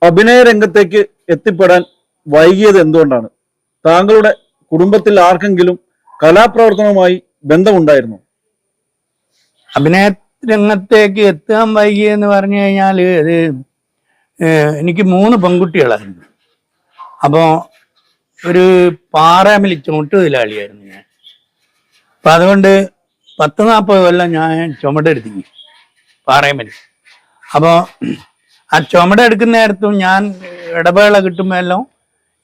അഭിനയ രംഗത്തേക്ക് എത്തിപ്പെടാൻ വൈകിയത് എന്തുകൊണ്ടാണ്? താങ്കളുടെ കുടുംബത്തിൽ ആർക്കെങ്കിലും കലാപ്രവർത്തനവുമായി ബന്ധമുണ്ടായിരുന്നു? അഭിനയ രംഗത്തേക്ക് എത്താൻ വൈകിയെന്ന് പറഞ്ഞു കഴിഞ്ഞാൽ അത് എനിക്ക് 3 പെൺകുട്ടികളായിരുന്നു. അപ്പോൾ ഒരു പാറാമിൽ ചുമട്ടുതൊഴിലാളിയായിരുന്നു ഞാൻ. അപ്പം അതുകൊണ്ട് 10-40 കൊല്ലം ഞാൻ ചുമടെടുത്തി പാറയമൽ. അപ്പോൾ ആ ചുമടെടുക്കുന്ന നേരത്തും ഞാൻ ഇടവേള കിട്ടുമ്പോഴെല്ലാം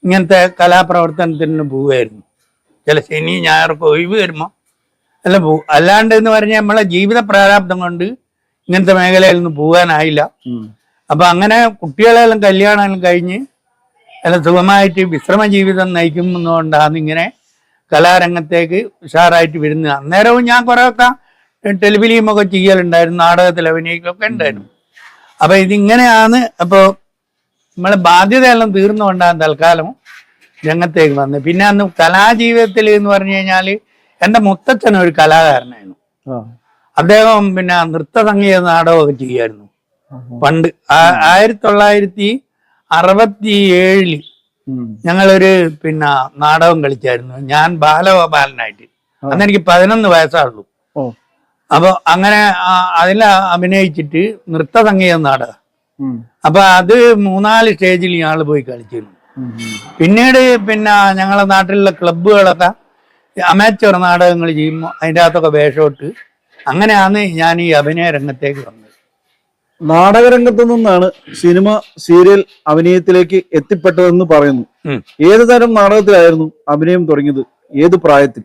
ഇങ്ങനത്തെ കലാപ്രവർത്തനത്തിന് പോവുമായിരുന്നു. ചില ശനി ഞായറൊക്കെ ഒഴിവ് വരുമ്പോൾ എല്ലാം പോകും. അല്ലാണ്ട് എന്ന് പറഞ്ഞാൽ നമ്മളെ ജീവിത പ്രാരാബ്ദം കൊണ്ട് ഇങ്ങനത്തെ മേഖലയിൽ നിന്ന് പോകാനായില്ല. അപ്പൊ അങ്ങനെ കുട്ടികളെല്ലാം കല്യാണം കഴിഞ്ഞ് എല്ലാം സുഖമായിട്ട് വിശ്രമ ജീവിതം നയിക്കുന്നതുകൊണ്ടാണ് ഇങ്ങനെ കലാരംഗത്തേക്ക് ഉഷാറായിട്ട് വരുന്നത്. അന്നേരവും ഞാൻ കുറേയൊക്കെ ടെലിഫിലിമൊക്കെ ചെയ്യലുണ്ടായിരുന്നു, നാടകത്തിൽ അഭിനയിക്കുകയൊക്കെ ഉണ്ടായിരുന്നു. അപ്പൊ ഇതിങ്ങനെയാണ്. അപ്പോൾ നമ്മളെ ബാധ്യതയെല്ലാം തീർന്നുകൊണ്ടാണ് തൽക്കാലം രംഗത്തേക്ക് വന്നത്. പിന്നെ അന്ന് കലാജീവിതത്തിൽ എന്ന് പറഞ്ഞു കഴിഞ്ഞാൽ എൻ്റെ മുത്തച്ഛൻ ഒരു കലാകാരനായിരുന്നു. അദ്ദേഹം പിന്നെ നൃത്ത സംഗീത നാടകമൊക്കെ ചെയ്യുമായിരുന്നു പണ്ട്. 1967 ഞങ്ങളൊരു പിന്നെ നാടകം കളിച്ചായിരുന്നു. ഞാൻ ബാലഗോപാലനായിട്ട്. അന്ന് എനിക്ക് 11 വയസ്സാണുള്ളൂ. അപ്പൊ അങ്ങനെ അതിൽ അഭിനയിച്ചിട്ട് നൃത്ത സംഗീത നാടകം. അപ്പൊ അത് 3-4 സ്റ്റേജിൽ ഞങ്ങൾ പോയി കളിച്ചിരുന്നു. പിന്നീട് പിന്നെ ഞങ്ങളെ നാട്ടിലുള്ള ക്ലബ്ബുകളൊക്കെ അമേച്ചർ നാടകങ്ങൾ ചെയ്യുമ്പോൾ അതിൻ്റെ അകത്തൊക്കെ വേഷമിട്ട് അങ്ങനെയാണ് ഞാൻ ഈ അഭിനയ രംഗത്തേക്ക് വന്നത്. നാടകരംഗത്തു നിന്നാണ് സിനിമ സീരിയൽ അഭിനയത്തിലേക്ക് എത്തിപ്പെട്ടതെന്ന് പറയുന്നു. ഏത് തരം നാടകത്തിലായിരുന്നു അഭിനയം തുടങ്ങിയത്? ഏത് പ്രായത്തിൽ?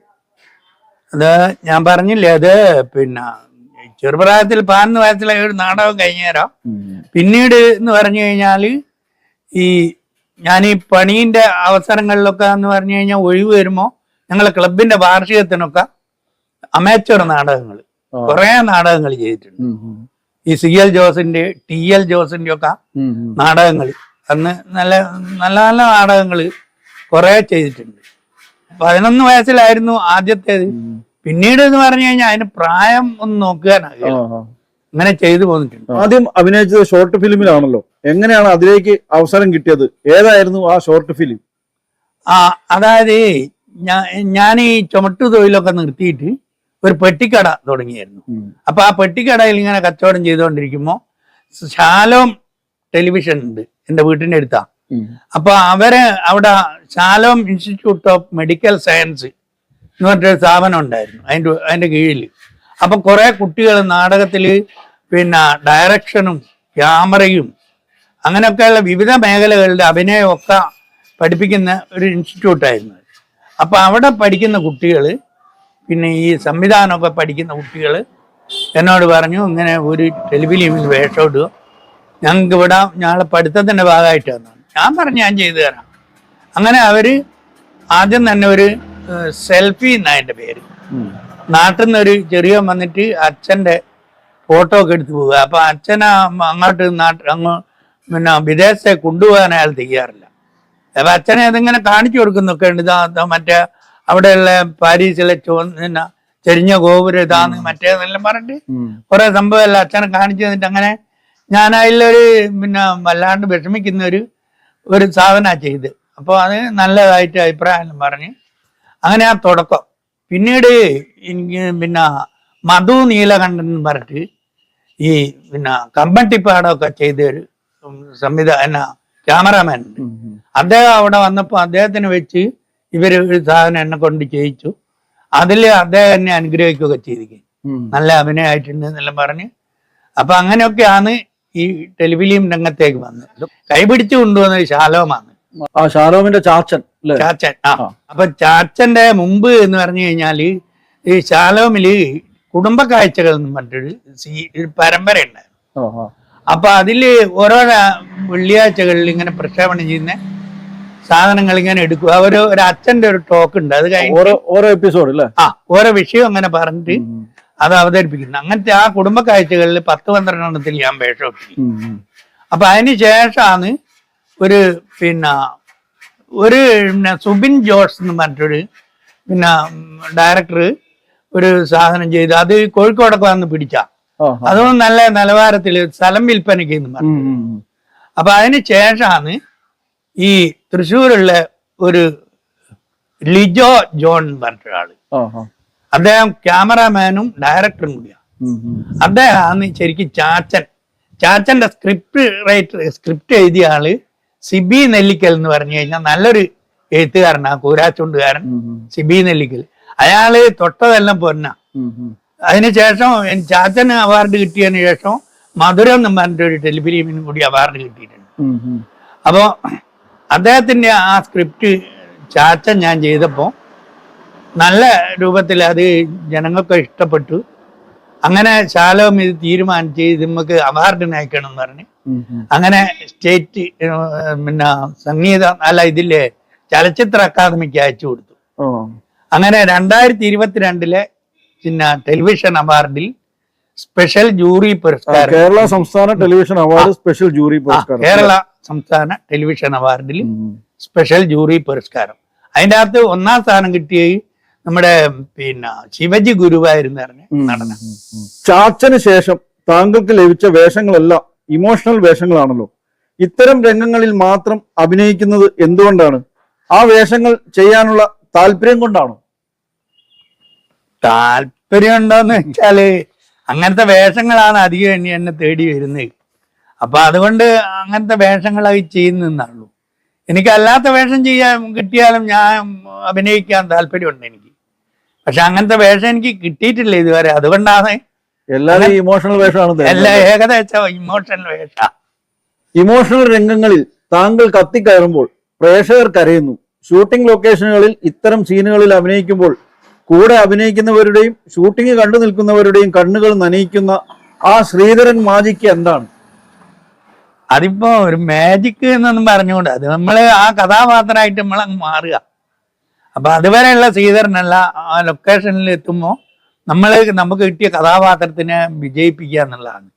അത് ഞാൻ പറഞ്ഞില്ലേ, അത് പിന്നെ ചെറുപ്രായത്തിൽ 11 വയസ്സിലെ ഒരു നാടകം കഴിഞ്ഞേരാം. പിന്നീട് എന്ന് പറഞ്ഞു കഴിഞ്ഞാല് ഈ ഞാൻ ഈ പണീന്റെ അവസരങ്ങളിലൊക്കെ എന്ന് പറഞ്ഞു കഴിഞ്ഞാൽ ഒഴിവ് വരുമ്പോൾ ഞങ്ങളെ ക്ലബിന്റെ വാർഷികത്തിനൊക്കെ അമേച്ചർ നാടകങ്ങൾ കുറെ നാടകങ്ങൾ ചെയ്തിട്ടുണ്ട്. ഈ CL ജോസിന്റെ TL ജോസിന്റെ ഒക്കെ നാടകങ്ങൾ അന്ന് നല്ല നല്ല നല്ല നാടകങ്ങൾ കുറെ ചെയ്തിട്ടുണ്ട്. 11 വയസ്സിലായിരുന്നു ആദ്യത്തേത്. പിന്നീട് എന്ന് പറഞ്ഞു കഴിഞ്ഞാൽ അതിന് പ്രായം ഒന്ന് നോക്കാനാകില്ല, അങ്ങനെ ചെയ്തു പോന്നിട്ടുണ്ട്. ആദ്യം അഭിനയിച്ചത് ഷോർട്ട് ഫിലിമിലാണല്ലോ. എങ്ങനെയാണ് അതിലേക്ക് അവസരം കിട്ടിയത്? ഏതായിരുന്നു ആ ഷോർട്ട് ഫിലിം? അതായത് ഞാൻ ഈ ചുമട്ടു തൊഴിലൊക്കെ നിർത്തിയിട്ട് ഒരു പെട്ടിക്കട തുടങ്ങിയായിരുന്നു. അപ്പൊ ആ പെട്ടിക്കടയിൽ ഇങ്ങനെ കച്ചവടം ചെയ്തുകൊണ്ടിരിക്കുമ്പോൾ ശാലോം ടെലിവിഷൻ ഉണ്ട് എൻ്റെ വീട്ടിൻ്റെ അടുത്താ. അപ്പൊ അവര് അവിടെ Shalom institute of medical science എന്ന് പറഞ്ഞൊരു സ്ഥാപനം ഉണ്ടായിരുന്നു അതിന്റെ കീഴിൽ. അപ്പൊ കുറെ കുട്ടികൾ നാടകത്തില് പിന്നെ ഡയറക്ഷനും ക്യാമറയും അങ്ങനെയൊക്കെയുള്ള വിവിധ മേഖലകളുടെ അഭിനയമൊക്കെ പഠിപ്പിക്കുന്ന ഒരു ഇൻസ്റ്റിറ്റ്യൂട്ടായിരുന്നു. അപ്പൊ അവിടെ പഠിക്കുന്ന കുട്ടികൾ, പിന്നെ ഈ സംവിധാനമൊക്കെ പഠിക്കുന്ന കുട്ടികൾ എന്നോട് പറഞ്ഞു, ഇങ്ങനെ ഒരു ടെലിഫിലിമിൽ വേഷം ഇടുക, ഞങ്ങൾക്ക് ഇവിടെ ഞങ്ങളെ പഠിത്തത്തിന്റെ ഭാഗമായിട്ട് വന്നാണ്. ഞാൻ പറഞ്ഞു ഞാൻ ചെയ്തു തരാം. അങ്ങനെ അവര് ആദ്യം തന്നെ ഒരു സെൽഫി എന്നതിൻ്റെ പേര് നാട്ടിൽ നിന്നൊരു ചെറിയ വന്നിട്ട് അച്ഛൻ്റെ ഫോട്ടോ ഒക്കെ എടുത്ത് പോവുക. അപ്പൊ അച്ഛനെ അങ്ങോട്ട് അങ്ങ് പിന്നെ വിദേശത്തേക്ക് കൊണ്ടുപോകാൻ അയാൾ തയ്യാറില്ല. അപ്പൊ അച്ഛനെ അതിങ്ങനെ കാണിച്ചു കൊടുക്കുന്നൊക്കെ ഉണ്ട്. മറ്റേ അവിടെയുള്ള പാരീസിലെ പിന്നെ ചെരിഞ്ഞ ഗോപുരം ഇതാന്ന് മറ്റേതെല്ലാം പറഞ്ഞിട്ട് കുറെ സംഭവമല്ല അച്ഛനെ കാണിച്ചു തന്നിട്ട് അങ്ങനെ ഞാൻ അതിലൊരു പിന്നെ വല്ലാണ്ട് വിഷമിക്കുന്ന ഒരു സാധനമാണ് ചെയ്ത്. അപ്പോൾ അത് നല്ലതായിട്ട് അഭിപ്രായം പറഞ്ഞ് അങ്ങനെ ആ തുടക്കം. പിന്നീട് എനിക്ക് പിന്നെ മധു നീലകണ്ഠൻ എന്ന് പറഞ്ഞിട്ട് ഈ പിന്നെ കമ്പട്ടിപ്പാടമൊക്കെ ചെയ്ത ഒരു ക്യാമറാമാൻ ഉണ്ട്. അദ്ദേഹം അവിടെ വന്നപ്പോൾ അദ്ദേഹത്തിന് വെച്ച് ഇവര് ഒരു സാധനം എന്നെ കൊണ്ട് ചെയ്യിച്ചു. അതിൽ അദ്ദേഹം എന്നെ അനുഗ്രഹിക്കുകയൊക്കെ ചെയ്തിരിക്കും, നല്ല അഭിനയമായിട്ടുണ്ട് എന്നെല്ലാം പറഞ്ഞ്. അപ്പൊ അങ്ങനെയൊക്കെയാണ് ഈ ടെലിഫിലിം രംഗത്തേക്ക് വന്നത്. കൈപിടിച്ചു കൊണ്ടുവന്നത് ശാലോമാണ്. ശാലോമിന്റെ ചാച്ചൻ. അപ്പൊ ചാച്ചന്റെ മുമ്പ് എന്ന് പറഞ്ഞു കഴിഞ്ഞാല് ഈ ശാലോമില് കുടുംബ കാഴ്ചകൾ എന്ന് പറഞ്ഞൊരു പരമ്പര ഉണ്ടായിരുന്നു. അപ്പൊ അതില് ഓരോ വെള്ളിയാഴ്ചകളിൽ ഇങ്ങനെ പ്രക്ഷേപണം ചെയ്യുന്ന സാധനങ്ങൾ ഇങ്ങനെ എടുക്കുക. ഒരു അച്ഛന്റെ ഒരു ടോക്ക് ഉണ്ട്, അത് കഴിഞ്ഞ് ഓരോ എപ്പിസോഡ് ഓരോ വിഷയം അങ്ങനെ പറഞ്ഞിട്ട് അത് അവതരിപ്പിക്കുന്നു. അങ്ങനത്തെ ആ കുടുംബ കാഴ്ചകളിൽ 10-12 എണ്ണത്തിൽ ഞാൻ വേഷം ഇട്ടു. അപ്പൊ അതിന് ശേഷമാണ് ഒരു സുബിൻ ജോസ് എന്ന് പറഞ്ഞിട്ടൊരു ഡയറക്ടർ ഒരു സാധനം ചെയ്ത് അത് കോഴിക്കോടൊക്കെ വന്ന് പിടിച്ച അതും നല്ല നിലവാരത്തില് സ്ഥലം വിൽപ്പനയ്ക്ക് എന്ന് പറഞ്ഞു. അപ്പൊ അതിന് ശേഷമാണ് ഈ തൃശ്ശൂരുള്ള ഒരു ലിജോ ജോൺ എന്ന് പറഞ്ഞ ഒരാള്, അദ്ദേഹം ക്യാമറാമാനും ഡയറക്ടറും കൂടിയാണ്. അദ്ദേഹമാണ് ശരിക്കും ചാച്ചന്റെ സ്ക്രിപ്റ്റ് എഴുതിയ ആള് സിബി നെല്ലിക്കൽ എന്ന് പറഞ്ഞു കഴിഞ്ഞാൽ നല്ലൊരു എഴുത്തുകാരനാണ്, കൂരാച്ചുണ്ടുകാരൻ സിബി നെല്ലിക്കൽ. അയാള് തൊട്ടതെല്ലാം പൊന്ന. അതിനുശേഷം ചാച്ചന് അവാർഡ് കിട്ടിയതിന് ശേഷം മധുരം എന്ന് പറഞ്ഞിട്ട് ഒരു ടെലിഫിലിമിനും കൂടി അവാർഡ് കിട്ടിയിട്ടുണ്ട്. അപ്പോ അദ്ദേഹത്തിന്റെ ആ സ്ക്രിപ്റ്റ് ചാച്ചൻ ഞാൻ ചെയ്തപ്പോ നല്ല രൂപത്തിൽ അത് ജനങ്ങൾക്ക് ഇഷ്ടപ്പെട്ടു. അങ്ങനെ ശാലോം ഇത് തീരുമാനിച്ച് ഇത് നമുക്ക് അവാർഡിന് അയക്കണം എന്ന് പറഞ്ഞ് അങ്ങനെ സ്റ്റേറ്റ് പിന്നെ ഇതിലെ ചലച്ചിത്ര അക്കാദമിക്ക് അയച്ചു കൊടുത്തു. അങ്ങനെ 2022 പിന്നെ ടെലിവിഷൻ അവാർഡിൽ സ്പെഷ്യൽ ജൂറി പുരസ്കാരം, കേരള സംസ്ഥാന ടെലിവിഷൻ അവാർഡ് സ്പെഷ്യൽ ജൂറി പുരസ്കാരം, കേരള സംസ്ഥാന ടെലിവിഷൻ അവാർഡിൽ സ്പെഷ്യൽ ജൂറി പുരസ്കാരം. അതിൻ്റെ അകത്ത് 1ാം സ്ഥാനം കിട്ടിയ നമ്മുടെ പിന്നെ ശിവജി ഗുരുവായൂരെന്ന് പറഞ്ഞ നടന. ചാച്ചന് ശേഷം താങ്കൾക്ക് ലഭിച്ച വേഷങ്ങളെല്ലാം ഇമോഷണൽ വേഷങ്ങളാണല്ലോ. ഇത്തരം രംഗങ്ങളിൽ മാത്രം അഭിനയിക്കുന്നത് എന്തുകൊണ്ടാണ്? ആ വേഷങ്ങൾ ചെയ്യാനുള്ള താല്പര്യം കൊണ്ടാണോ? താല്പര്യം ഉണ്ടോന്ന് വെച്ചാല് അങ്ങനത്തെ വേഷങ്ങളാണ് അധികം എന്നെ തേടി വരുന്നത്. അപ്പൊ അതുകൊണ്ട് അങ്ങനത്തെ വേഷങ്ങളായി ചെയ്യുന്നുള്ളൂ. എനിക്ക് അല്ലാത്ത വേഷം ചെയ്യാൻ കിട്ടിയാലും ഞാൻ അഭിനയിക്കാൻ താല്പര്യമുണ്ട് എനിക്ക്. പക്ഷെ അങ്ങനത്തെ വേഷം എനിക്ക് കിട്ടിയിട്ടില്ല ഇതുവരെ. അതുകൊണ്ടാണ് എല്ലാവരും ഇമോഷണൽ വേഷമാണ്. ഏകദേശം ഇമോഷണൽ വേഷ. ഇമോഷണൽ രംഗങ്ങളിൽ താങ്കൾ കത്തിക്കയറുമ്പോൾ പ്രേക്ഷകർ കരയുന്നു. ഷൂട്ടിംഗ് ലൊക്കേഷനുകളിൽ ഇത്തരം സീനുകളിൽ അഭിനയിക്കുമ്പോൾ കൂടെ അഭിനയിക്കുന്നവരുടെയും ഷൂട്ടിംഗ് കണ്ടു നിൽക്കുന്നവരുടെയും കണ്ണുകൾ നനയിക്കുന്ന ആ ശ്രീധരൻ മാജിക്ക് എന്താണ്? അതിപ്പോ ഒരു മാജിക് എന്നൊന്നും പറഞ്ഞുകൊണ്ട് അത് നമ്മള് ആ കഥാപാത്രമായിട്ട് നമ്മളങ്ങ് മാറുക. അപ്പൊ അതുവരെയുള്ള ശ്രീധരനല്ല, ആ ലൊക്കേഷനിൽ എത്തുമ്പോൾ നമുക്ക് കിട്ടിയ കഥാപാത്രത്തിനെ വിജയിപ്പിക്കുക എന്നുള്ളതാണ്.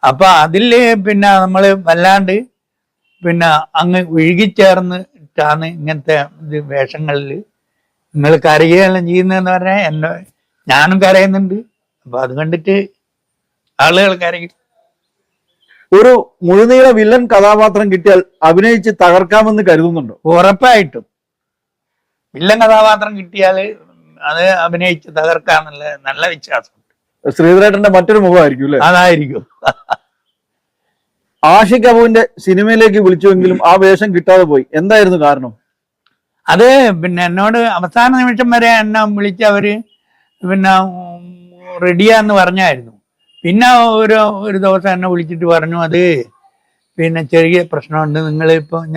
അപ്പൊ അതില് പിന്നെ നമ്മൾ വല്ലാണ്ട് പിന്നെ അങ്ങ് ഒഴുകിച്ചേർന്നിട്ടാണ് ഇങ്ങനത്തെ വേഷങ്ങളിൽ നിങ്ങൾ കരയുകയെല്ലാം ചെയ്യുന്നതെന്ന് പറഞ്ഞാൽ ഞാനും കരയുന്നുണ്ട്. അപ്പൊ അത് കണ്ടിട്ട് ആളുകൾ കരയും. ഒരു മുഴുനീള വില്ലൻ കഥാപാത്രം കിട്ടിയാൽ അഭിനയിച്ച് തകർക്കാമെന്ന് കരുതുന്നുണ്ടോ? ഉറപ്പായിട്ടും വില്ലൻ കഥാപാത്രം കിട്ടിയാല് അത് അഭിനയിച്ച് തകർക്കാന്നുള്ള നല്ല വിശ്വാസമുണ്ട്. ശ്രീധരേട്ടന്റെ മറ്റൊരു മുഖമായിരിക്കും അല്ലെ? അതായിരിക്കും. ആഷിഖ് അബുവിന്റെ സിനിമയിലേക്ക് വിളിച്ചുവെങ്കിലും ആ വേഷം കിട്ടാതെ പോയി. എന്തായിരുന്നു കാരണം? അത് പിന്നെ എന്നോട് അവസാന നിമിഷം വരെ എന്നെ വിളിച്ചവര് പിന്നെ റെഡിയാന്ന് പറഞ്ഞായിരുന്നു. പിന്നെ ഒരു ദിവസം എന്നെ വിളിച്ചിട്ട് പറഞ്ഞു അത് പിന്നെ ചെറിയ പ്രശ്നമുണ്ട്,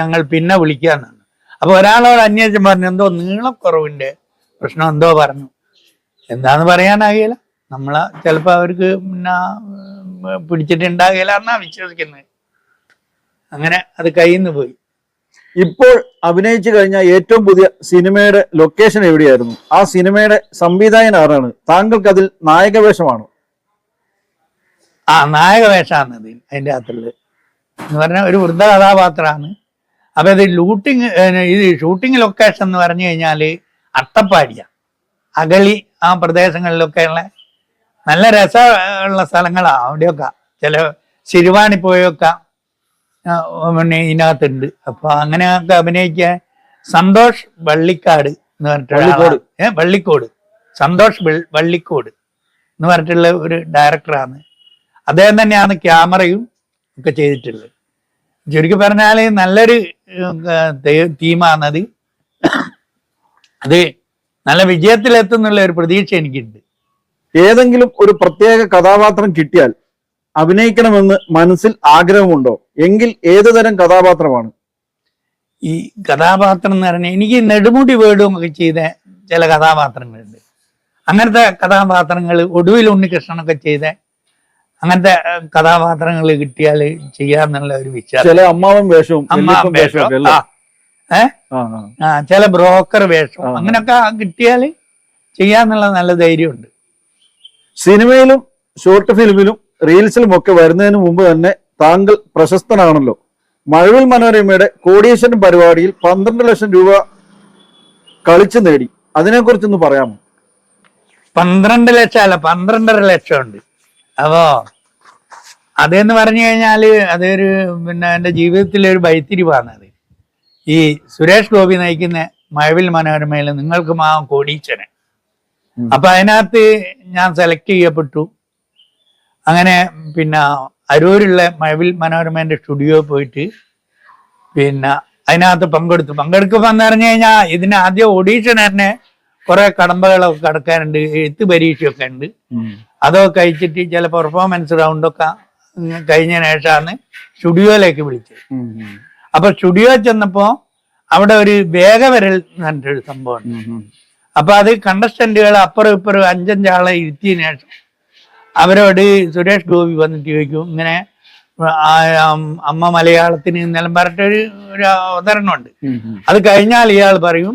ഞങ്ങൾ പിന്നെ വിളിക്കാന്നാണ്. അപ്പൊ ഒരാളോട് അന്വേഷിച്ച് പറഞ്ഞു എന്തോ നീളക്കുറവിന്റെ പ്രശ്നം എന്തോ പറഞ്ഞു. എന്താന്ന് പറയാനാകില്ല. ചിലപ്പോ അവർക്ക് പിന്നെ പിടിച്ചിട്ടുണ്ടാകില്ല എന്നാ വിശ്വസിക്കുന്നത്. അങ്ങനെ അത് കയ്യിൽ നിന്ന് പോയി. ഇപ്പോൾ അഭിനയിച്ചു കഴിഞ്ഞ ഏറ്റവും പുതിയ സിനിമയുടെ ലൊക്കേഷൻ എവിടെയായിരുന്നു? ആ സിനിമയുടെ സംവിധായകൻ ആരാണ്? താങ്കൾക്ക് അതിൽ നായകവേഷമാണോ? നായകവേഷമാണ് അതിൻ്റെ അകത്തുള്ളത് എന്ന് പറഞ്ഞാൽ ഒരു വൃദ്ധ കഥാപാത്രമാണ്. അപ്പൊ ഇത് ഷൂട്ടിംഗ് ലൊക്കേഷൻ എന്ന് പറഞ്ഞു കഴിഞ്ഞാല് അട്ടപ്പാടിയ അഗളി ആ പ്രദേശങ്ങളിലൊക്കെ ഉള്ള നല്ല രസമുള്ള സ്ഥലങ്ങളാണ്. അവിടെയൊക്കെ ചില ശിരുവാണി പോയൊക്കെ പിന്നെ ഇതിനകത്തുണ്ട്. അപ്പൊ അങ്ങനെയൊക്കെ അഭിനയിക്കാൻ സന്തോഷ് വള്ളിക്കാട് എന്ന് പറഞ്ഞിട്ടുള്ള വള്ളിക്കോട് സന്തോഷ് വള്ളിക്കോട് എന്ന് പറഞ്ഞിട്ടുള്ള ഒരു ഡയറക്ടറാണ്. അദ്ദേഹം തന്നെയാണ് ക്യാമറയും ഒക്കെ ചെയ്തിട്ടുള്ളത്. ചുരുക്കി പറഞ്ഞാൽ നല്ലൊരു തീമാണത്. അത് നല്ല വിജയത്തിലെത്തുന്നുള്ള ഒരു പ്രതീക്ഷ എനിക്കുണ്ട്. ഏതെങ്കിലും ഒരു പ്രത്യേക കഥാപാത്രം കിട്ടിയാൽ അഭിനയിക്കണമെന്ന് മനസ്സിൽ ആഗ്രഹമുണ്ടോ? എങ്കിൽ ഏതു തരം കഥാപാത്രമാണ്? ഈ കഥാപാത്രം എന്ന് പറഞ്ഞാൽ എനിക്ക് നെടുമുടി വേടും ഒക്കെ ചെയ്ത ചില കഥാപാത്രങ്ങളുണ്ട്. അങ്ങനത്തെ കഥാപാത്രങ്ങൾ ഒടുവിൽ ഉണ്ണികൃഷ്ണനൊക്കെ ചെയ്ത അങ്ങനത്തെ കഥാപാത്രങ്ങൾ കിട്ടിയാൽ ചെയ്യാന്നുള്ള ഒരു വിശ്വാസം. ചില അമ്മാവൻ വേഷവും ചില ബ്രോക്കർ വേഷവും അങ്ങനെയൊക്കെ കിട്ടിയാൽ ചെയ്യാന്നുള്ള നല്ല ധൈര്യമുണ്ട്. സിനിമയിലും ഷോർട്ട് ഫിലിമിലും റീൽസിലും ഒക്കെ വരുന്നതിന് മുമ്പ് തന്നെ താങ്കൾ പ്രശസ്തനാണല്ലോ. മഴവിൽ മനോരമയുടെ കോടീശ്വരൻ പരിപാടിയിൽ 12 ലക്ഷം രൂപ കളിച്ചു നേടി. അതിനെക്കുറിച്ചൊന്ന് പറയാമോ? 12 ലക്ഷം അല്ല, 12.5 ലക്ഷം ഉണ്ട്. അപ്പോ അതെന്ന് പറഞ്ഞു കഴിഞ്ഞാല് അതൊരു പിന്നെ എൻ്റെ ജീവിതത്തിലെ ഒരു വഴിത്തിരിവാണത്. ഈ സുരേഷ് ഗോപി നയിക്കുന്ന മഴവിൽ മനോരമയിൽ നിങ്ങൾക്ക് മാം കോടീശ്വരൻ. അപ്പൊ അതിനകത്ത് ഞാൻ സെലക്ട് ചെയ്യപ്പെട്ടു. അങ്ങനെ പിന്നെ അരൂരുള്ള മഴവിൽ മനോരമേന്റെ സ്റ്റുഡിയോ പോയിട്ട് പിന്നെ അതിനകത്ത് പങ്കെടുക്കുമ്പോൾ എന്ന് പറഞ്ഞു കഴിഞ്ഞാൽ ഇതിന് ആദ്യം ഓഡീഷൻ തന്നെ കുറെ കടമ്പകളൊക്കെ കടക്കാനുണ്ട്, എഴുത്ത് പരീക്ഷയൊക്കെ ഉണ്ട്. അതൊക്കെ കഴിച്ചിട്ട് ചില പെർഫോമൻസ് റൗണ്ടൊക്കെ കഴിഞ്ഞ ശേഷമാണ് സ്റ്റുഡിയോയിലേക്ക് വിളിച്ചത്. അപ്പൊ സ്റ്റുഡിയോ ചെന്നപ്പോ അവിടെ ഒരു വേഗവരൽ എന്ന് പറഞ്ഞിട്ടൊരു സംഭവം. അപ്പൊ അത് കണ്ടസ്റ്റന്റുകൾ അപ്പുറം ഇപ്പുറം 5-5 ആളെ ഇരുത്തിയതിനു ശേഷം അവരോട് സുരേഷ് ഗോപി വന്നിട്ട് ചോദിക്കും, ഇങ്ങനെ അമ്മ മലയാളത്തിന് ഇന്നെല്ലാം പറഞ്ഞിട്ടൊരു അവതരണമുണ്ട്. അത് കഴിഞ്ഞാൽ ഇയാൾ പറയും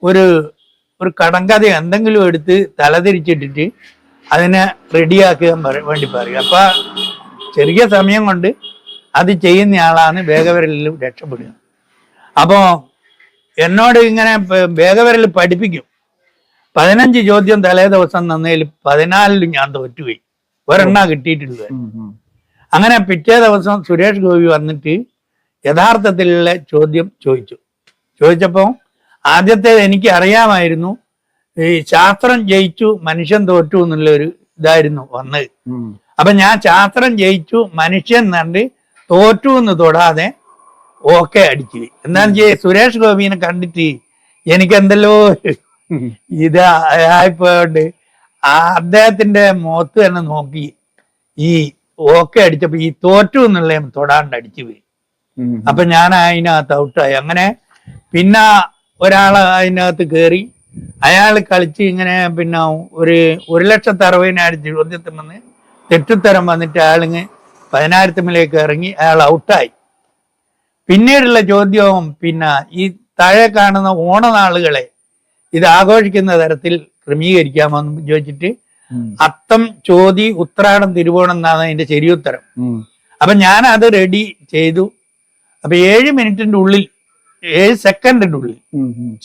ഒരു കടങ്കഥ എന്തെങ്കിലും എടുത്ത് തലതിരിച്ചിട്ടിട്ട് അതിനെ റെഡിയാക്കാൻ വേണ്ടി പറയും. അപ്പൊ ചെറിയ സമയം കൊണ്ട് അത് ചെയ്യുന്ന ആളാണ് വേഗവരലിൽ രക്ഷപ്പെടുക. അപ്പോ എന്നോട് ഇങ്ങനെ വേഗവരൽ പഠിപ്പിക്കും. 15 ചോദ്യം തലേ ദിവസം തന്നതിൽ 14 ഞാൻ തോറ്റുപോയി, ഒരെണ്ണ കിട്ടിയിട്ടുള്ളത്. അങ്ങനെ പിറ്റേ ദിവസം സുരേഷ് ഗോപി വന്നിട്ട് യഥാർത്ഥത്തിലുള്ള ചോദ്യം ചോദിച്ചപ്പോ ആദ്യത്തേത് എനിക്ക് അറിയാമായിരുന്നു, ഈ ശാസ്ത്രം ജയിച്ചു മനുഷ്യൻ തോറ്റു എന്നുള്ള ഒരു ഇതായിരുന്നു വന്നത്. അപ്പൊ ഞാൻ ശാസ്ത്രം ജയിച്ചു മനുഷ്യൻ കണ്ട് തോറ്റു എന്ന് തൊടാതെ ഓക്കെ അടിച്ചു. എന്താണെന്ന് വെച്ചാൽ സുരേഷ് ഗോപിനെ കണ്ടിട്ട് എനിക്ക് എന്തെല്ലോ ഇതായിപ്പോയോണ്ട് അദ്ദേഹത്തിന്റെ മുഖത്ത് തന്നെ നോക്കി ഈ ഓക്കെ അടിച്ചപ്പോ ഈ തോറ്റു എന്നുള്ള തൊടാണ്ട് അടിച്ചു പോയി. അപ്പൊ ഞാൻ അതിനകത്ത് ഔട്ടായി. അങ്ങനെ പിന്നെ ഒരാള് അതിനകത്ത് കയറി, അയാൾ കളിച്ച് ഇങ്ങനെ പിന്നെ 1,60,60,000 ചോദ്യത്തിൽ വന്ന് തെറ്റുത്തരം വന്നിട്ട് അയാളിങ് 10,000 ഇറങ്ങി, അയാൾ ഔട്ടായി. പിന്നീടുള്ള ചോദ്യവും പിന്നെ ഈ താഴെ കാണുന്ന ഓണനാളുകളെ ഇത് ആഘോഷിക്കുന്ന തരത്തിൽ ക്രമീകരിക്കാമെന്ന് ചോദിച്ചിട്ട് അത്തം, ചോതി, ഉത്രാടം, തിരുവോണം എന്നാണ് അതിന്റെ ശരിയുത്തരം. അപ്പൊ ഞാൻ അത് റെഡി ചെയ്തു. അപ്പൊ 7 മിനിറ്റിന്റെ ഉള്ളിൽ 7 സെക്കൻഡിന്റെ ഉള്ളിൽ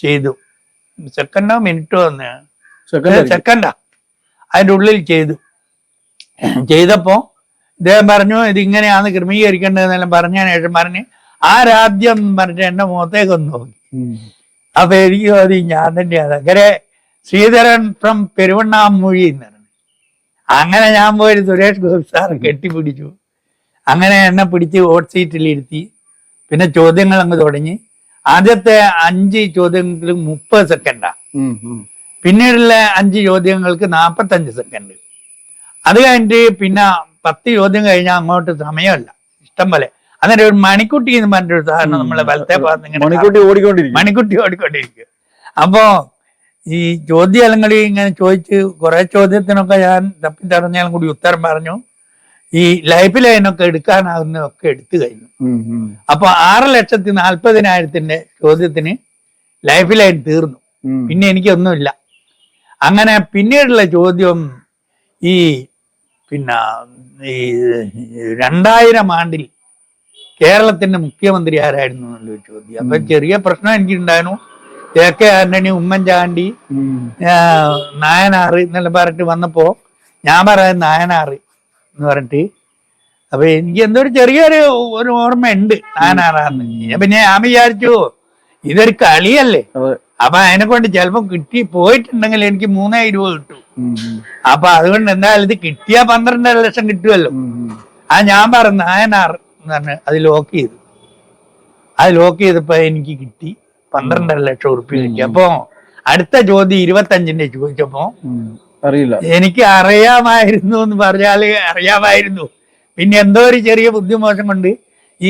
ചെയ്തു. സെക്കൻഡോ മിനിറ്റോ സെക്കൻഡാ അതിന്റെ ഉള്ളിൽ ചെയ്തപ്പോ ഇദ്ദേഹം പറഞ്ഞു ഇത് ഇങ്ങനെയാണ് ക്രമീകരിക്കേണ്ടതെന്നെല്ലാം പറഞ്ഞതിന് ശേഷം പറഞ്ഞ് ആരാദ്യം പറഞ്ഞിട്ട് എന്റെ മുഖത്തേക്കൊന്ന് നോക്കി. അപ്പൊ എനിക്ക് തോന്നി ഞാൻ തന്നെയാണ്. അങ്ങനെ ശ്രീധരൻ ഫ്രം പെരുവണ്ണാമൂഴി എന്ന് പറഞ്ഞു. അങ്ങനെ ഞാൻ പോയി സുരേഷ് ഗോപി സാറ് കെട്ടിപ്പിടിച്ചു. അങ്ങനെ എന്നെ പിടിച്ച് ഹോട്ട് സീറ്റിൽ ഇരുത്തി. പിന്നെ ചോദ്യങ്ങൾ അങ്ങ് തുടങ്ങി. ആദ്യത്തെ 5 ചോദ്യങ്ങൾക്ക് 30 സെക്കൻഡാ. പിന്നീടുള്ള 5 ചോദ്യങ്ങൾക്ക് 45 സെക്കൻഡ്. അത് കഴിഞ്ഞിട്ട് പിന്നെ 10 ചോദ്യം കഴിഞ്ഞാൽ അങ്ങോട്ട് സമയമല്ല, ഇഷ്ടം പോലെ. അന്നേരം ഒരു മണിക്കുട്ടി എന്ന് പറഞ്ഞൊരു സാധനം നമ്മളെ വലത്തെ ഭാഗത്ത് മണിക്കുട്ടി ഓടിക്കൊണ്ടിരിക്കുക. അപ്പോ ഈ ചോദ്യങ്ങളിൽ ഇങ്ങനെ ചോദിച്ച് കുറെ ചോദ്യത്തിനൊക്കെ ഞാൻ തപ്പിത്തറിഞ്ഞാലും കൂടി ഉത്തരം പറഞ്ഞു. ഈ ലൈഫ് ലൈനൊക്കെ എടുക്കാനാകുന്നതൊക്കെ എടുത്തു കഴിഞ്ഞു. അപ്പൊ 6,40,000 ചോദ്യത്തിന് ലൈഫ് ലൈൻ തീർന്നു. പിന്നെ എനിക്കൊന്നുമില്ല. അങ്ങനെ പിന്നീടുള്ള ചോദ്യം ഈ പിന്നെ ഈ 2000 ആണ്ടിൽ കേരളത്തിന്റെ മുഖ്യമന്ത്രി ആരായിരുന്നു എന്നുള്ളൊരു ചോദ്യം. അപ്പൊ ചെറിയ പ്രശ്നം എനിക്കുണ്ടായിരുന്നു. AK ആന്റണി, ഉമ്മൻചാണ്ടി, നായനാർ എന്നെല്ലാം പറഞ്ഞിട്ട് വന്നപ്പോ ഞാൻ പറയാൻ നായനാർ എന്ന് പറഞ്ഞിട്ട്, അപ്പൊ എനിക്ക് എന്തോ ഒരു ചെറിയൊരു ഓർമ്മയുണ്ട് നായനാറാന്ന്. പിന്നെ ഞാൻ വിചാരിച്ചു ഇതൊരു കളിയല്ലേ, അപ്പൊ അതിനെ കൊണ്ട് ചിലപ്പോ പോയിട്ടുണ്ടെങ്കിൽ എനിക്ക് 3,20,000 കിട്ടും. അപ്പൊ അതുകൊണ്ട് എന്തായാലും ഇത് കിട്ടിയാ 12 ലക്ഷം കിട്ടുമല്ലോ. ഞാൻ പറഞ്ഞു നായനാർ എന്ന് പറഞ്ഞ് അത് ലോക്ക് ചെയ്തപ്പോ എനിക്ക് കിട്ടി 12 ലക്ഷം ഉറുപ്പിക കിട്ടി. അപ്പൊ അടുത്ത ചോദ്യം 25 ചോദിച്ചപ്പോ അറിയില്ല, എനിക്ക് അറിയാമായിരുന്നു എന്ന് പറഞ്ഞാല് അറിയാമായിരുന്നു. പിന്നെ എന്തോ ഒരു ചെറിയ ബുദ്ധിമോശം കൊണ്ട് ഈ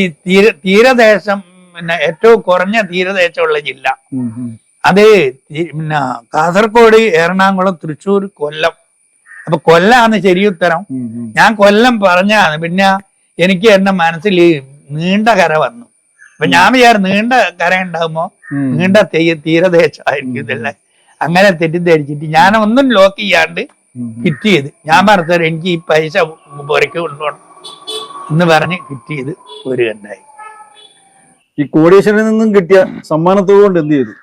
തീരദേശം പിന്നെ ഏറ്റവും കുറഞ്ഞ തീരദേശമുള്ള ജില്ല അത് പിന്നെ കാസർഗോഡ്, എറണാകുളം, തൃശ്ശൂർ, കൊല്ലം. അപ്പൊ കൊല്ലമാണ് ശരിയുത്തരം. ഞാൻ കൊല്ലം പറഞ്ഞാണ്. പിന്നെ എനിക്ക് എന്റെ മനസ്സിൽ നീണ്ട കര വന്നു. അപ്പൊ ഞാൻ വിചാരിച്ചു നീണ്ട കര ഉണ്ടാകുമ്പോ നീണ്ട തീരദേശമായിരിക്കും ഇതെല്ലാം. അങ്ങനെ തെറ്റിദ്ധരിച്ചിട്ട് ഞാൻ ഒന്നും ലോക്ക് ചെയ്യാണ്ട് കിറ്റ് ചെയ്ത് ഞാൻ പറഞ്ഞത് എനിക്ക് ഈ പൈസ പുറയ്ക്ക് കൊണ്ടുപോകണം എന്ന് പറഞ്ഞ് കിറ്റ് ചെയ്ത് ഒരു കണ്ടായി. ഈ കോടീശ്വരനിൽ നിന്നും കിട്ടിയ സമ്മാനത്തോട് എന്ത് ചെയ്തു?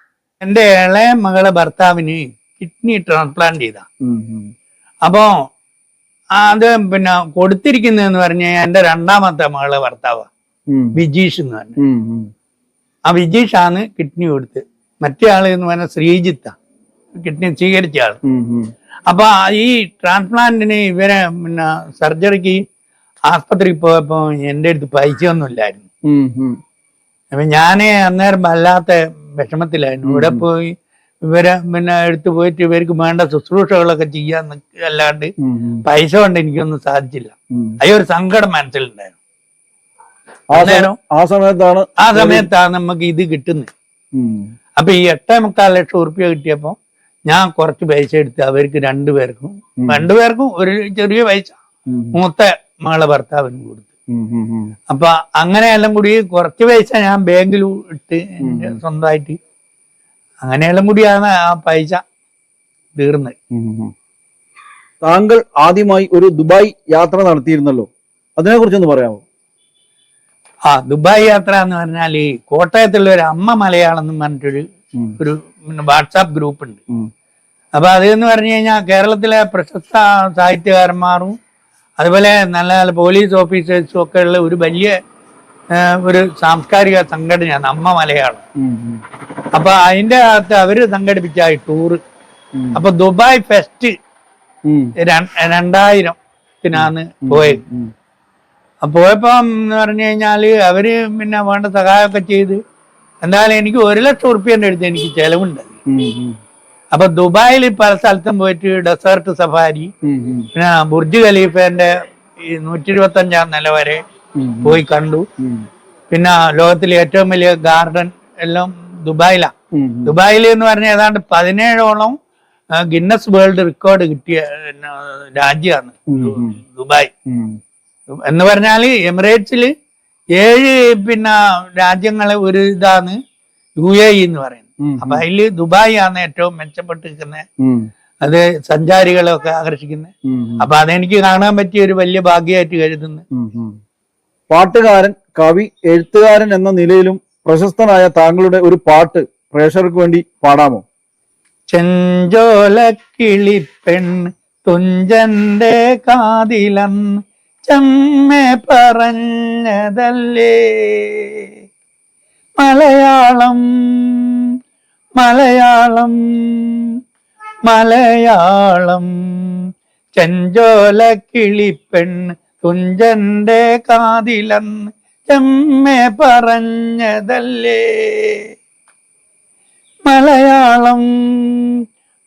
എന്റെ ഇളയ മകളെ ഭർത്താവിന് കിഡ്നി ട്രാൻസ്പ്ലാന്റ് ചെയ്ത. അപ്പോ അത് പിന്നെ കൊടുത്തിരിക്കുന്നതെന്ന് പറഞ്ഞ എന്റെ രണ്ടാമത്തെ മകളെ ഭർത്താവ് വിജീഷ് എന്ന് പറഞ്ഞു. ആ വിജീഷാണ് കിഡ്നി കൊടുത്ത്. മറ്റേ ആള് എന്ന് പറഞ്ഞാൽ ശ്രീജിത്ത കിഡ്നി സ്വീകരിച്ച ആള്. അപ്പൊ ഈ ട്രാൻസ്പ്ലാന്റിന് ഇവരെ പിന്നെ സർജറിക്ക് ആസ്പത്രിയിൽ പോയപ്പോ എന്റെ അടുത്ത് പൈസ ഒന്നും ഇല്ലായിരുന്നു. അപ്പൊ ഞാനേ അന്നേരം വല്ലാത്ത വിഷമത്തിലായിരുന്നു. ഇവിടെ പോയി ഇവരെ പിന്നെ എടുത്തു പോയിട്ട് ഇവർക്ക് വേണ്ട ശുശ്രൂഷകളൊക്കെ ചെയ്യാൻ അല്ലാണ്ട് പൈസ കൊണ്ട് എനിക്കൊന്നും സാധിച്ചില്ല. അതൊരു സങ്കടം മനസ്സിലുണ്ടായിരുന്നു. ആ സമയത്താണ് നമുക്ക് ഇത് കിട്ടുന്നത്. അപ്പൊ ഈ 8.25 ലക്ഷം ഉറുപ്പിക കിട്ടിയപ്പോ ഞാൻ കുറച്ച് പൈസ എടുത്ത് അവർക്ക് രണ്ടുപേർക്കും ഒരു ചെറിയ പൈസ മൂത്ത മകളെ ഭർത്താവിനും കൊടുത്തു. അപ്പൊ അങ്ങനെയെല്ലാം കൂടി കുറച്ച് പൈസ ഞാൻ ബാങ്കിൽ ഇട്ട് സ്വന്തമായിട്ട് അങ്ങനെയെല്ലാം കൂടിയാണ് ആ പൈസ തീർന്നത്. താങ്കൾ ആദ്യമായി ഒരു ദുബായ് യാത്ര നടത്തിയിരുന്നല്ലോ, അതിനെ കുറിച്ചൊന്ന് പറയാമോ? ദുബായ് യാത്ര എന്ന് പറഞ്ഞാല് കോട്ടയത്തുള്ള ഒരു അമ്മ മലയാളം എന്ന് പറഞ്ഞിട്ടൊരു വാട്സാപ്പ് ഗ്രൂപ്പ് ഉണ്ട്. അപ്പൊ അതെന്ന് പറഞ്ഞു കഴിഞ്ഞാൽ കേരളത്തിലെ പ്രശസ്ത സാഹിത്യകാരന്മാരും അതുപോലെ നല്ല നല്ല പോലീസ് ഓഫീസേഴ്സും ഒക്കെ ഉള്ള ഒരു വലിയ ഒരു സാംസ്കാരിക സംഘടനയാണ് അമ്മ മലയാളം. അപ്പൊ അതിന്റെ അകത്ത് അവര് സംഘടിപ്പിച്ച ടൂറ്. അപ്പൊ ദുബായ് ഫെസ്റ്റ് 2000-ത്തിനാണ് പോയത്. പോയപ്പോ എന്ന് പറഞ്ഞു കഴിഞ്ഞാല് അവര് പിന്നെ വേണ്ട സഹായമൊക്കെ ചെയ്ത് എന്തായാലും എനിക്ക് 1 ലക്ഷം ഉറുപ്പ്യന്റെ അടുത്ത് എനിക്ക് ചെലവുണ്ട്. അപ്പൊ ദുബായിൽ പല സ്ഥലത്തും പോയിട്ട് ഡെസേർട്ട് സഫാരി, പിന്നെ ബുർജ് ഖലീഫന്റെ 125-ാം നില വരെ പോയി കണ്ടു. പിന്നെ ലോകത്തിലെ ഏറ്റവും വലിയ ഗാർഡൻ എല്ലാം ദുബായിലാണ്. ദുബായിൽ എന്ന് പറഞ്ഞാൽ ഏതാണ്ട് 17ഓളം ഗിന്നസ് വേൾഡ് റെക്കോർഡ് കിട്ടിയ രാജ്യമാണ് ദുബായ്. എന്ന് പറഞ്ഞാല് എമിറേറ്റ്സിൽ 7 പിന്നെ രാജ്യങ്ങളെ ഒരു ഇതാണ് UAE എന്ന് പറയുന്നത്. അപ്പൊ അതില് ദുബായ് ആണ് ഏറ്റവും മെച്ചപ്പെട്ടിരിക്കുന്നത്. അത് സഞ്ചാരികളെയൊക്കെ ആകർഷിക്കുന്നത്. അപ്പൊ അതെനിക്ക് കാണാൻ പറ്റിയ ഒരു വലിയ ഭാഗ്യമായിട്ട് കരുതുന്നു. പാട്ടുകാരൻ, കവി, എഴുത്തുകാരൻ എന്ന നിലയിലും പ്രശസ്തനായ താങ്കളുടെ ഒരു പാട്ട് പ്രേക്ഷകർക്ക് വേണ്ടി പാടാമോ? ചെഞ്ചോലക്കിളിപ്പെൺ തുഞ്ചന്റെ കാതിലന്ന് ചെമ്മെ പറഞ്ഞതല്ലേ മലയാളം മലയാളം മലയാളം ചെഞ്ചോലക്കിളിപ്പെൺ തുഞ്ചന്റെ കാതിലന്ന് ചെമ്മെ പറഞ്ഞതല്ലേ മലയാളം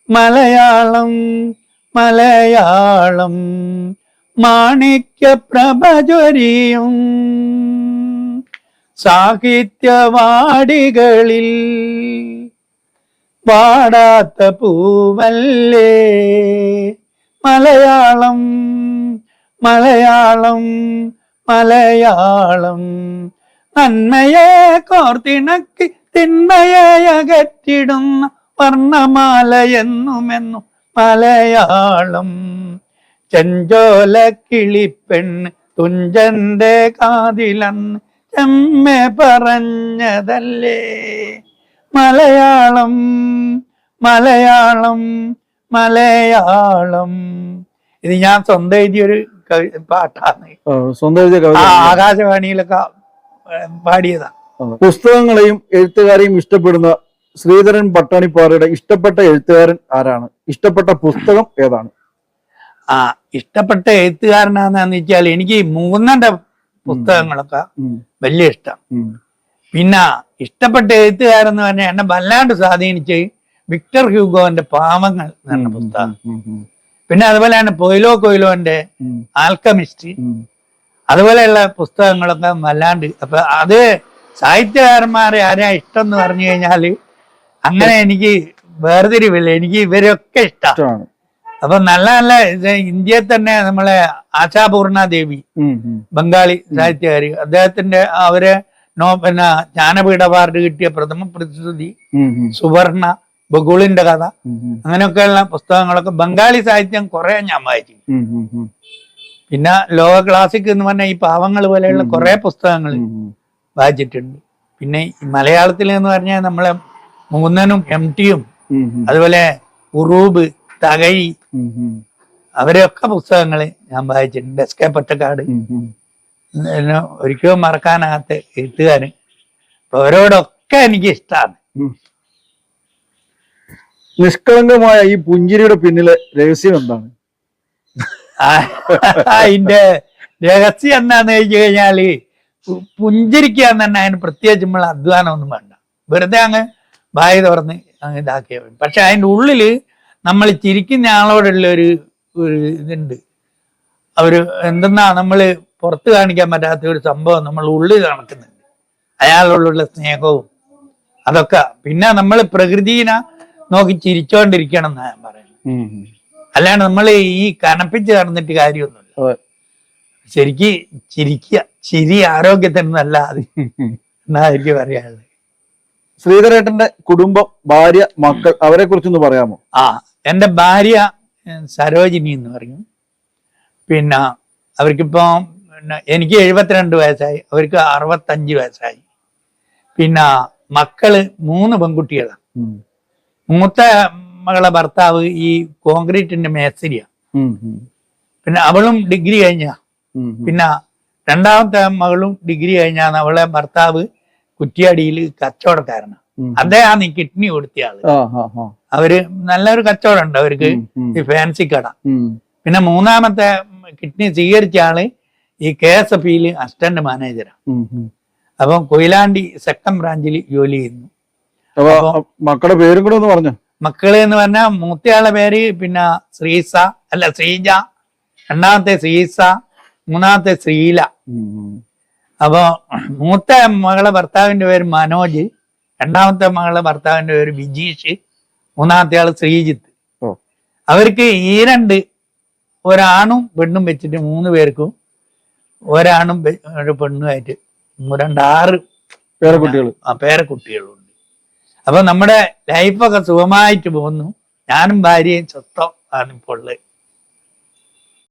മലയാളം മലയാളം മാണിക്യപ്രഭചൊരിയും സാഹിത്യവാടികളിൽ പാടാത്ത പൂവല്ലേ മലയാളം മലയാളം മലയാളം നന്മയെ കോർത്തിണക്കി തിന്മയെ അകറ്റിടുന്ന വർണ്ണമാല എന്നുമെന്നും മലയാളം ചെഞ്ചോലക്കിളിപ്പെണ്ണ് തുഞ്ചന്റെ കാതിലന്ന് ചെമ്മെ പറഞ്ഞതല്ലേ മലയാളം മലയാളം മലയാളം. ഇത് ഞാൻ സ്വന്തം എഴുതിയൊരു പാട്ടാണ്. ആകാശവാണിയിലൊക്കെ പാടിയതാ. പുസ്തകങ്ങളെയും എഴുത്തുകാരെയും ഇഷ്ടപ്പെടുന്ന ശ്രീധരൻ പട്ടാണിപ്പാറയുടെ ഇഷ്ടപ്പെട്ട എഴുത്തുകാരൻ ആരാണ്? ഇഷ്ടപ്പെട്ട പുസ്തകം ഏതാണ്? ഇഷ്ടപ്പെട്ട എഴുത്തുകാരനാന്ന് വെച്ചാൽ എനിക്ക് മൂന്നന്റെ പുസ്തകങ്ങളൊക്കെ വലിയ ഇഷ്ടം. പിന്നെ ഇഷ്ടപ്പെട്ട എഴുത്തുകാരൻ എന്ന് പറഞ്ഞാൽ എന്നെ വല്ലാണ്ട് സ്വാധീനിച്ച് വിക്ടർ ഹ്യൂഗോന്റെ പാവങ്ങൾ എന്ന് പറഞ്ഞ പുസ്തകം. പിന്നെ അതുപോലെ തന്നെ പൊയ്ലോ കൊയ്ലോന്റെ ആൽക്കമിസ്റ്റ്, അതുപോലെയുള്ള പുസ്തകങ്ങളൊക്കെ വല്ലാണ്ട്. അപ്പൊ അത് സാഹിത്യകാരന്മാരെ ആരാ ഇഷ്ടം എന്ന് പറഞ്ഞു കഴിഞ്ഞാല് അങ്ങനെ എനിക്ക് വേർതിരിവില്ല. എനിക്ക് ഇവരൊക്കെ ഇഷ്ടമാണ്. അപ്പൊ നല്ല നല്ല ഇന്ത്യയിൽ തന്നെ നമ്മളെ ആശാപൂർണ ദേവി, ബംഗാളി സാഹിത്യകാരി, അദ്ദേഹത്തിന്റെ അവരെ പിന്നെ ജ്ഞാനപീഠ അവാർഡ് കിട്ടിയ പ്രഥമ പ്രതിശ്രുതി, സുവർണ, ബഗുളിന്റെ കഥ, അങ്ങനെയൊക്കെയുള്ള പുസ്തകങ്ങളൊക്കെ ബംഗാളി സാഹിത്യം കുറെ ഞാൻ വായിച്ചു. പിന്നെ ലോക ക്ലാസിക് എന്ന് പറഞ്ഞാൽ ഈ പാവങ്ങൾ പോലെയുള്ള കുറെ പുസ്തകങ്ങൾ വായിച്ചിട്ടുണ്ട്. പിന്നെ മലയാളത്തിൽ എന്ന് പറഞ്ഞാൽ നമ്മളെ മൂന്നനും MT യും അതുപോലെ ഉറൂബ്, തകഴി, അവരെയൊക്കെ പുസ്തകങ്ങള് ഞാൻ വായിച്ചിട്ടുണ്ട്. എസ്.കെ. പൊറ്റക്കാട് എന്നെ ഒരിക്കലും മറക്കാനാകാത്ത എഴുത്തുകാരൻ. അപ്പൊ അവരോടൊക്കെ എനിക്ക് ഇഷ്ടമാണ്. നിഷ്കളങ്കമായ ഈ പുഞ്ചിരിയുടെ പിന്നിലെ രഹസ്യം എന്താണ്? അതിന്റെ രഹസ്യം എന്താന്ന് വെച്ച് കഴിഞ്ഞാല് പുഞ്ചിരിക്കാൻ തന്നെ അതിന് പ്രത്യേകിച്ച് നമ്മൾ അധ്വാനം ഒന്നും വേണ്ട. വെറുതെ അങ്ങ് വായ തുറന്ന് അങ്ങ് ഇതാക്കിയാൽ മതി. പക്ഷെ അതിൻ്റെ ഉള്ളില് നമ്മൾ ചിരിക്കുന്ന ആളോടുള്ള ഒരു ഇതുണ്ട്. അവര് എന്തെന്നാ നമ്മള് പുറത്ത് കാണിക്കാൻ പറ്റാത്ത ഒരു സംഭവം നമ്മൾ ഉള്ളിൽ നടക്കുന്നുണ്ട്. അയാളോടുള്ള സ്നേഹവും അതൊക്കെ. പിന്നെ നമ്മൾ പ്രകൃതിനെ നോക്കി ചിരിച്ചോണ്ടിരിക്കണം എന്നാ ഞാൻ പറയുന്നത്. അല്ലാണ്ട് നമ്മൾ ഈ കനപ്പിച്ച് നടന്നിട്ട് കാര്യമൊന്നുമില്ല. ശരിക്ക് ചിരിക്കുക. ചിരി ആരോഗ്യത്തിന് നല്ലത് എന്നാ എനിക്ക് പറയാനുള്ളത്. ശ്രീധരേട്ടന്റെ കുടുംബം, ഭാര്യ, മക്കൾ, അവരെ കുറിച്ചൊന്ന് പറയാമോ? എൻ്റെ ഭാര്യ സരോജിനി എന്ന് പറയും. പിന്നെ അവർക്കിപ്പോ എനിക്ക് 72 വയസ്സായി, അവർക്ക് 65 വയസ്സായി. പിന്നെ മക്കള് 3 പെൺകുട്ടികളാണ്. മൂത്ത മകളെ ഭർത്താവ് ഈ കോൺക്രീറ്റിന്റെ മേസ്തിരിയാ. പിന്നെ അവളും ഡിഗ്രി കഴിഞ്ഞ. പിന്നെ രണ്ടാമത്തെ മകളും ഡിഗ്രി കഴിഞ്ഞാണ്. അവളെ ഭർത്താവ് കുറ്റിയാടിയിൽ കച്ചവടക്കാരനാണ്. അദ്ദേഹമാണ് ഈ കിഡ്നി കൊടുത്തിയ ആള്. അവര് നല്ലൊരു കച്ചവടം ഉണ്ട് അവർക്ക്, ഈ ഫാൻസി കട. പിന്നെ മൂന്നാമത്തെ കിഡ്നി സ്വീകരിച്ച ആള് ഈ KSFയിൽ അസിസ്റ്റന്റ് മാനേജറാണ്. അപ്പം കൊയിലാണ്ടി സെക്കൻഡ് ബ്രാഞ്ചിൽ ജോലി ചെയ്യുന്നു. മക്കളുടെ പേരും കൂടെ ഒന്ന് പറഞ്ഞു. മക്കള് എന്ന് പറഞ്ഞാൽ മൂത്തയാളെ പേര് പിന്നെ ശ്രീജ, രണ്ടാമത്തെ ശ്രീസ, മൂന്നാമത്തെ ശ്രീല. അപ്പൊ മൂത്ത മകളെ ഭർത്താവിന്റെ പേര് മനോജ്, രണ്ടാമത്തെ മകളെ ഭർത്താവിന്റെ പേര് വിജീഷ്, മൂന്നാമത്തെ ആള് ശ്രീജിത്ത്. അവർക്ക് ഈ ഒരാണും പെണ്ണും വെച്ചിട്ട് 3 പേർക്കും ഒരാണും ഒരു പെണ്ണുമായിട്ട് 6 പേരക്കുട്ടികളുണ്ട്. അപ്പൊ നമ്മുടെ ലൈഫൊക്കെ സുഖമായിട്ട് പോകുന്നു. ഞാനും ഭാര്യയും സ്വസ്ഥം ആണ് ഇപ്പോൾ ഉള്ളത്.